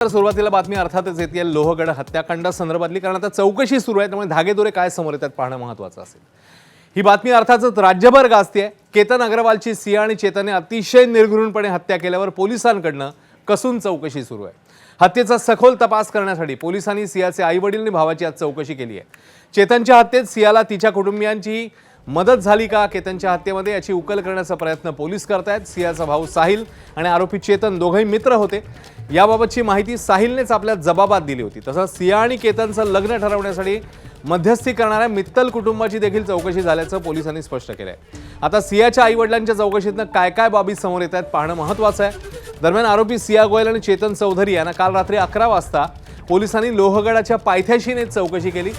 तर सुरुवातीला बातमी अर्थातच येते लोहगड हत्याकांड संदर्भातली, कारण आता चौकशी सुरू आहे, त्यामुळे धागेदोरे काय समोर येतात पाहणं महत्त्वाचं असेल। ही बातमी अर्थातच राज्यभर गाजते। केतन अग्रवालची सिया आणि चेतनने अतिशय निर्घृणपणे हत्या केल्यावर पोलिसांकडून कसून चौकशी सुरू आहे। हत्येचा सखोल तपास करण्यासाठी पोलिसांनी सियाचे आई-वडील आणि भावाची आज चौकशी केली आहे। चेतनच्या हत्येत सियाला तिच्या कुटुंबियांची मदत झाली का, केतनच्या हत्येमध्ये याची उकल करण्याचा प्रयत्न पोलीस करतायत। सियाचा भाऊ साहिल आणि आरोपी चेतन दोघेही मित्र होते। याबाबतची माहिती साहिलनेच आपल्या जबाबात दिली होती। तसंच सिया आणि केतनचं लग्न ठरवण्यासाठी मध्यस्थी करणाऱ्या मित्तल कुटुंबाची देखील चौकशी झाल्याचं पोलिसांनी स्पष्ट केलंय। आता सियाच्या आई-वडिलांच्या चौकशीतनं काय काय बाबी समोर येत आहेत पाहणं महत्त्वाचं आहे। दरम्यान आरोपी सिया गोयल आणि चेतन चौधरी यांना काल रात्री 11 वाजता पोलिसांनी लोहगडाच्या पायथ्याशी नेत चौकशी केली।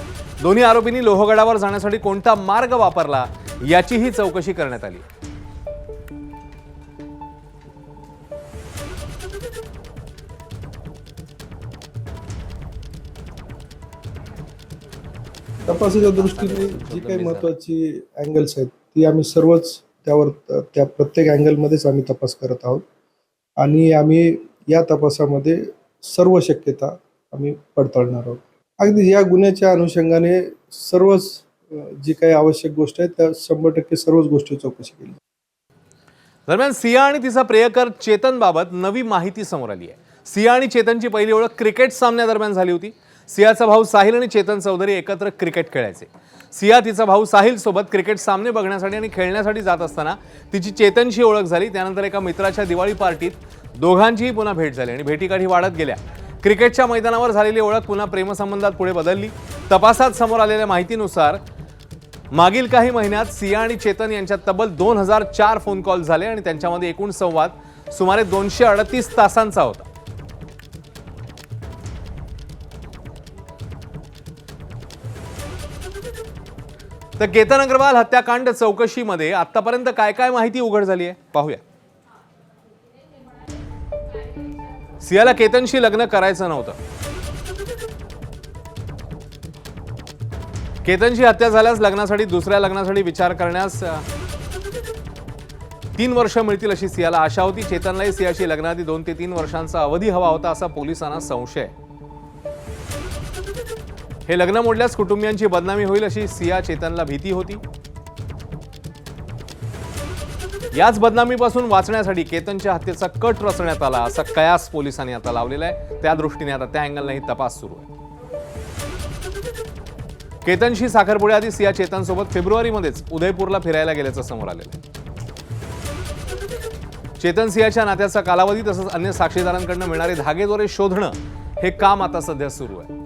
दोन्ही आरोपींनी लोहगडावर जाण्यासाठी कोणता मार्ग वापरला याचीही चौकशी करण्यात आली। तपासाच्या दृष्टीने जी काही महत्त्वाची अँगल्स आहेत ती आम्ही सर्वच त्या प्रत्येक अँगलमध्येच आम्ही तपास करत आहोत आणि आम्ही या तपासामध्ये सर्व शक्यता आम्ही पडताळणार आहोत। अगदी या गुन्ह्याच्या अनुषंगाने सर्वच जी काही आवश्यक गोष्ट आहेत त्या 100% सर्वच गोष्टी चौकशी केली। दरम्यान सिया आणि तिचा प्रियकर चेतन बाबत नवी माहिती समोर आली आहे। सिया आणि चेतनची पहिली ओळख क्रिकेट सामन्यादरम्यान झाली होती। सियाचा भाऊ साहिल आणि चेतन चौधरी एकत्र क्रिकेट खेळायचे। सिया तिचा भाऊ साहिल सोबत क्रिकेट सामने बघण्यासाठी आणि खेळण्यासाठी जात असताना तिची चेतनशी ओळख झाली। त्यानंतर एका मित्राच्या दिवाळी पार्टीत दोघांचीही पुन्हा भेट झाली आणि भेटीगाठी वाढत गेल्या। क्रिकेटच्या मैदानावर झालेली ओळख पुन्हा प्रेमसंबंधात पुढे बदलली। तपासात समोर आलेल्या माहितीनुसार मागील काही महिन्यात सिया आणि चेतन यांच्यात तब्बल 2004 फोन कॉल झाले आणि त्यांच्यामध्ये एकूण संवाद सुमारे 238 तासांचा होता। तर केतन अग्रवाल हत्याकांड चौकशीमध्ये आतापर्यंत काय काय माहिती उघड झाली आहे पाहूया। सियाला केतनशी लग्न करायचं नव्हतं। केतनची हत्या झाल्यास लग्नासाठी दुसऱ्या लग्नासाठी विचार करण्यास 3 वर्ष मिळतील अशी सियाला आशा होती। चेतनलाही सियाशी लग्नाआधी 2 ते 3 वर्षांचा अवधी हवा होता असा पोलिसांना संशय आहे। हे लग्न मोडल्यास कुटुंबियांची बदनामी होईल अशी सिया चेतनला भीती होती। याच बदनामीपासून वाचण्यासाठी केतनच्या हत्येचा कट रचण्यात आला असा कयास पोलिसांनी आता लावलेला आहे। त्या दृष्टीने आता त्या अँगलनेही तपास सुरू आहे। केतनशी साखरपुड्याआधी सिया चेतनसोबत फेब्रुवारीमध्येच उदयपूरला फिरायला गेल्याचं समोर आलेलं आहे। चेतन सियाच्या नात्याचा कालावधी तसंच अन्य साक्षीदारांकडून मिळणारे धागेदोरे शोधणं हे काम आता सध्या सुरू आहे।